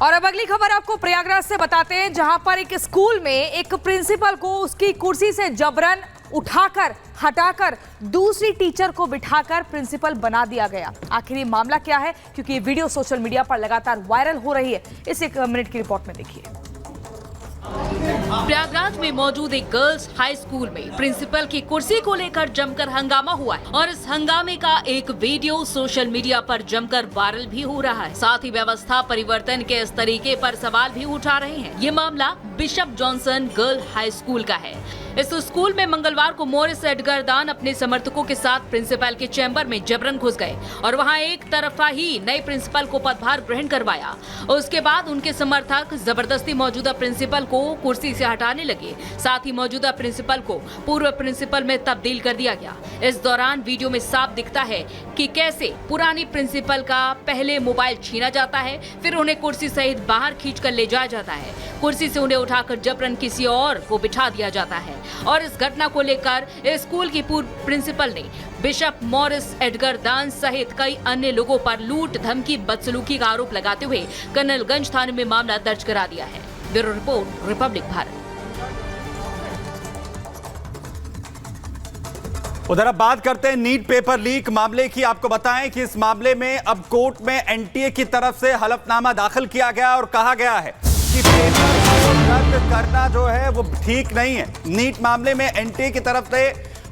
और अब अगली खबर आपको प्रयागराज से बताते हैं, जहां पर एक स्कूल में एक प्रिंसिपल को उसकी कुर्सी से जबरन उठाकर हटाकर दूसरी टीचर को बिठाकर प्रिंसिपल बना दिया गया। आखिर ये मामला क्या है, क्योंकि ये वीडियो सोशल मीडिया पर लगातार वायरल हो रही है। इस 1 मिनट की रिपोर्ट में देखिए। प्रयागराज में मौजूद एक गर्ल्स हाई स्कूल में प्रिंसिपल की कुर्सी को लेकर जमकर हंगामा हुआ है और इस हंगामे का एक वीडियो सोशल मीडिया पर जमकर वायरल भी हो रहा है। साथ ही व्यवस्था परिवर्तन के इस तरीके पर सवाल भी उठा रहे हैं। ये मामला bishop Johnson girl high school का है। इस स्कूल में मंगलवार को मॉरिस एडगर दान अपने समर्थकों के साथ प्रिंसिपल के चैम्बर में जबरन घुस गए और वहां एक तरफा ही नए प्रिंसिपल को पदभार ग्रहण करवाया। उसके बाद उनके समर्थक जबरदस्ती मौजूदा प्रिंसिपल को कुर्सी से हटाने लगे। साथ ही मौजूदा प्रिंसिपल को पूर्व प्रिंसिपल में तब्दील कर दिया गया। इस दौरान वीडियो में साफ दिखता है कि कैसे पुरानी प्रिंसिपल का पहले मोबाइल छीना जाता है, फिर उन्हें कुर्सी सहित बाहर खींचकर ले जाया जाता है। कुर्सी से उन्हें उठाकर जबरन किसी और को बिठा दिया जाता है। और इस घटना को लेकर स्कूल की पूर्व प्रिंसिपल ने बिशप मॉरिस एडगर दान सहित कई अन्य लोगों पर लूट, धमकी, बदसलूकी का आरोप लगाते हुए कर्नलगंज थाने में मामला दर्ज करा दिया है। Bureau report, Republic Bharat. उधर अब बात करते हैं नीट पेपर लीक मामले की। आपको बताएं कि इस मामले में अब कोर्ट में एनटीए की तरफ से हलफनामा दाखिल किया गया और कहा गया है कि पेपर रद्द करना जो है वो ठीक नहीं है। नीट मामले में एनटीए की तरफ से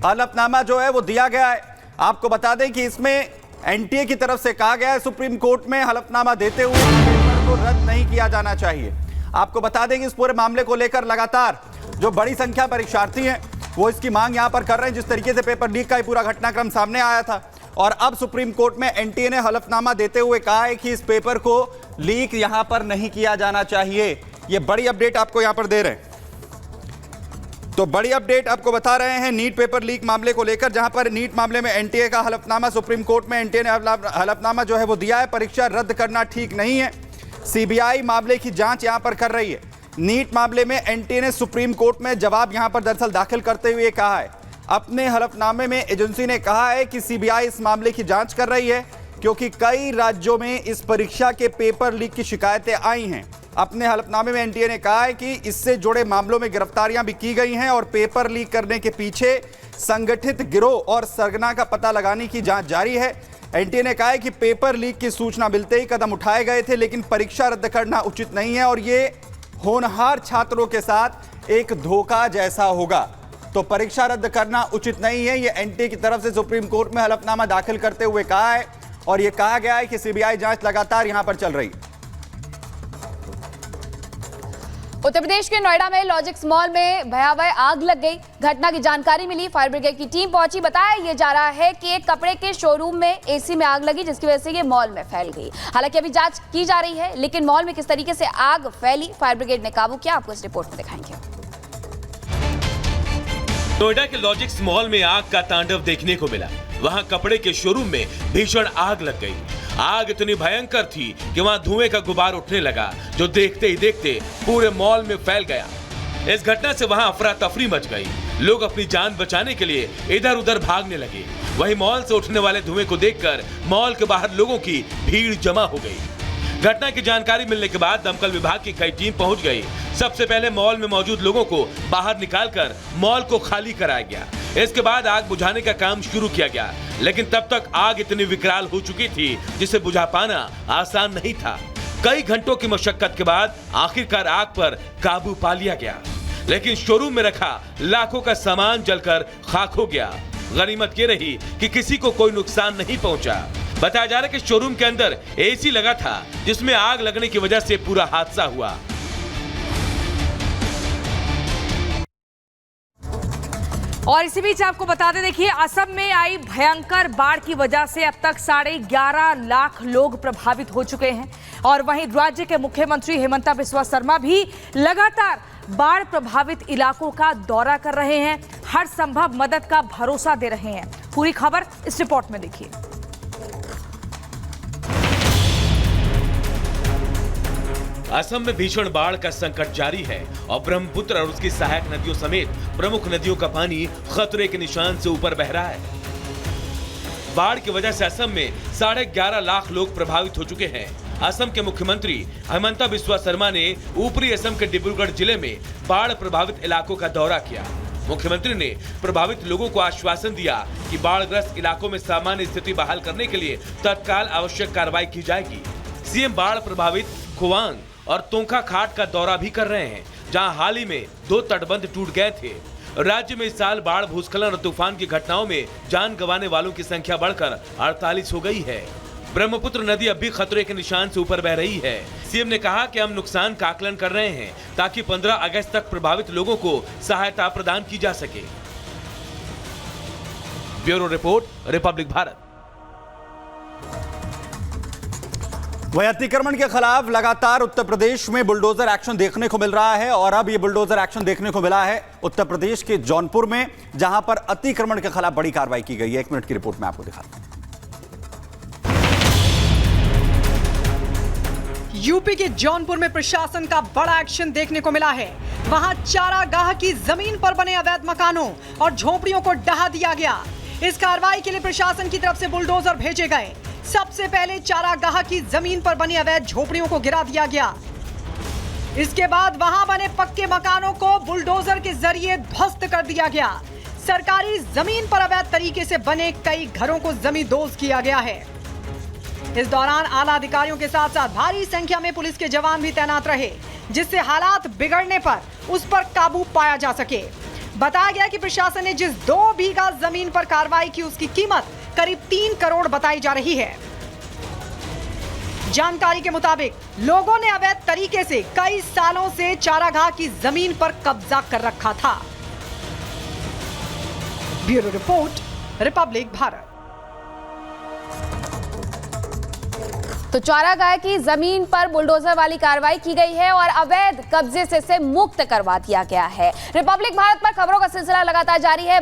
हलफनामा जो है वो दिया गया है। आपको बता दें कि इसमें एनटीए की तरफ से कहा गया है सुप्रीम कोर्ट में हलफनामा देते हुए पेपर को रद्द नहीं किया जाना चाहिए। आपको बता दें कि इस पूरे मामले को लेकर लगातार जो बड़ी संख्या परीक्षार्थी हैं वो इसकी मांग यहां पर कर रहे हैं। जिस तरीके से पेपर लीक का ये पूरा घटनाक्रम सामने आया था और अब सुप्रीम कोर्ट में एनटीए ने हलफनामा देते हुए कहा है कि इस पेपर को लीक यहां पर नहीं किया जाना चाहिए। ये बड़ी अपडेट आपको यहां पर दे रहे हैं। तो बड़ी अपडेट आपको बता रहे हैं नीट पेपर लीक मामले को लेकर, जहां पर नीट मामले में एनटीए का हलफनामा सुप्रीम कोर्ट में एनटीए ने हलफनामा जो है वो दिया है। परीक्षा रद्द करना ठीक नहीं है। सीबीआई मामले की जांच यहां पर कर रही है। नीट मामले में एनटीए ने सुप्रीम कोर्ट में जवाब यहां पर दरअसल दाखिल करते हुए कहा है, अपने हलफनामे में एजेंसी ने कहा है कि सीबीआई इस मामले की जांच कर रही है क्योंकि कई राज्यों में इस परीक्षा के पेपर लीक की शिकायतें आई हैं। अपने हलफनामे में एनटीए ने कहा है कि इससे जुड़े मामलों में गिरफ्तारियां भी की गई हैं और पेपर लीक करने के पीछे संगठित गिरोह और सरगना का पता लगाने की जांच जारी है। एनटीए ने कहा है कि पेपर लीक की सूचना मिलते ही कदम उठाए गए थे, लेकिन परीक्षा रद्द करना उचित नहीं है और ये होनहार छात्रों के साथ एक धोखा जैसा होगा। तो परीक्षा रद्द करना उचित नहीं है, ये एनटीए की तरफ से सुप्रीम कोर्ट में हलफनामा दाखिल करते हुए कहा है और यह कहा गया है कि सीबीआई जांच लगातार यहां पर चल रही है। उत्तर प्रदेश के नोएडा में लॉजिक्स मॉल में भयावह आग लग गई। घटना की जानकारी मिली, फायर ब्रिगेड की टीम पहुंची। बताया ये जा रहा है कि एक कपड़े के शोरूम में एसी में आग लगी, जिसकी वजह से ये मॉल में फैल गई। हालांकि अभी जांच की जा रही है, लेकिन मॉल में किस तरीके से आग फैली, फायर ब्रिगेड ने काबू किया, आपको इस रिपोर्ट में दिखाएंगे। नोएडा के लॉजिक्स मॉल में आग का तांडव देखने को मिला। वहां कपड़े के शोरूम में भीषण आग लग गई। आग इतनी भयंकर थी कि वहां धुएं का गुबार उठने लगा, जो देखते ही देखते पूरे मॉल में फैल गया। इस घटना से वहां अफरा तफरी मच गई। लोग अपनी जान बचाने के लिए इधर उधर भागने लगे। वहीं मॉल से उठने वाले धुएं को देखकर मॉल के बाहर लोगों की भीड़ जमा हो गई। घटना की जानकारी मिलने के बाद दमकल विभाग की कई टीम पहुंच गई। सबसे पहले मॉल में मौजूद लोगों को बाहर निकालकर मॉल को खाली कराया गया। इसके बाद आग बुझाने का काम शुरू किया गया, लेकिन तब तक आग इतनी विकराल हो चुकी थी जिसे बुझा पाना आसान नहीं था। कई घंटों की मशक्कत के बाद आखिरकार आग पर काबू पा लिया गया, लेकिन शोरूम में रखा लाखों का सामान जलकर खाक हो गया। गनीमत ये रही कि किसी को कोई नुकसान नहीं पहुंचा। बताया जा रहा है कि शोरूम के अंदर एसी लगा था, जिसमें आग लगने की वजह से पूरा हादसा हुआ। और इसी बीच आपको बताते, देखिए असम में आई भयंकर बाढ़ की वजह से अब तक 11.5 लाख लोग प्रभावित हो चुके हैं और वहीं राज्य के मुख्यमंत्री हेमंत बिस्वा शर्मा भी लगातार बाढ़ प्रभावित इलाकों का दौरा कर रहे हैं, हर संभव मदद का भरोसा दे रहे हैं। पूरी खबर इस रिपोर्ट में देखिए। असम में भीषण बाढ़ का संकट जारी है और ब्रह्मपुत्र और उसकी सहायक नदियों समेत प्रमुख नदियों का पानी खतरे के निशान से ऊपर बह रहा है। बाढ़ की वजह से असम में 11.5 लाख लोग प्रभावित हो चुके हैं असम के मुख्यमंत्री हिमंता बिस्वा शर्मा ने ऊपरी असम के डिब्रूगढ़ जिले में बाढ़ प्रभावित इलाकों का दौरा किया। मुख्यमंत्री ने प्रभावित लोगों को आश्वासन दिया कि बाढ़ग्रस्त इलाकों में सामान्य स्थिति बहाल करने के लिए तत्काल आवश्यक कार्रवाई की जाएगी। सीएम बाढ़ प्रभावित खुवांग और तोंखा खाट का दौरा भी कर रहे हैं, जहां हाल ही में 2 तटबंध टूट गए थे। राज्य में इस साल बाढ़, भूस्खलन और तूफान की घटनाओं में जान गंवाने वालों की संख्या बढ़कर 48 हो गई है। ब्रह्मपुत्र नदी अब भी खतरे के निशान से ऊपर बह रही है। सीएम ने कहा कि हम नुकसान का आकलन कर रहे हैं ताकि 15 अगस्त तक प्रभावित लोगों को सहायता प्रदान की जा सके। Bureau report, Republic Bharat. वहीं अतिक्रमण के खिलाफ लगातार उत्तर प्रदेश में बुलडोजर एक्शन देखने को मिल रहा है और अब ये बुलडोजर एक्शन देखने को मिला है उत्तर प्रदेश के जौनपुर में, जहां पर अतिक्रमण के खिलाफ बड़ी कार्रवाई की गई है। 1 मिनट की रिपोर्ट में आपको दिखाता हूं। यूपी के जौनपुर में प्रशासन का बड़ा एक्शन देखने को मिला है। वहां चारागाह की जमीन पर बने अवैध मकानों और झोपड़ियों को ढहा दिया गया। इस कार्रवाई के लिए प्रशासन की तरफ से बुलडोजर भेजे गए। सबसे पहले चारागाह की जमीन पर बनी अवैध झोपड़ियों को गिरा दिया गया। इसके बाद वहां बने पक्के मकानों को बुलडोजर के जरिए ध्वस्त कर दिया गया। सरकारी जमीन पर अवैध तरीके से बने कई घरों को जमींदोज किया गया है। इस दौरान आला अधिकारियों के साथ साथ भारी संख्या में पुलिस के जवान भी तैनात रहे, जिससे हालात बिगड़ने पर उस पर काबू पाया जा सके। बताया गया कि प्रशासन ने जिस 2 बीघा जमीन पर कार्रवाई की उसकी कीमत करीब 3 करोड़ बताई जा रही है। जानकारी के मुताबिक लोगों ने अवैध तरीके से कई सालों से चारागाह की जमीन पर कब्जा कर रखा था। Bureau report, Republic Bharat. तो चारागाह की जमीन पर बुलडोजर वाली कार्रवाई की गई है और अवैध कब्जे से मुक्त करवा दिया गया है। रिपब्लिक भारत पर खबरों का सिलसिला लगातार जारी है।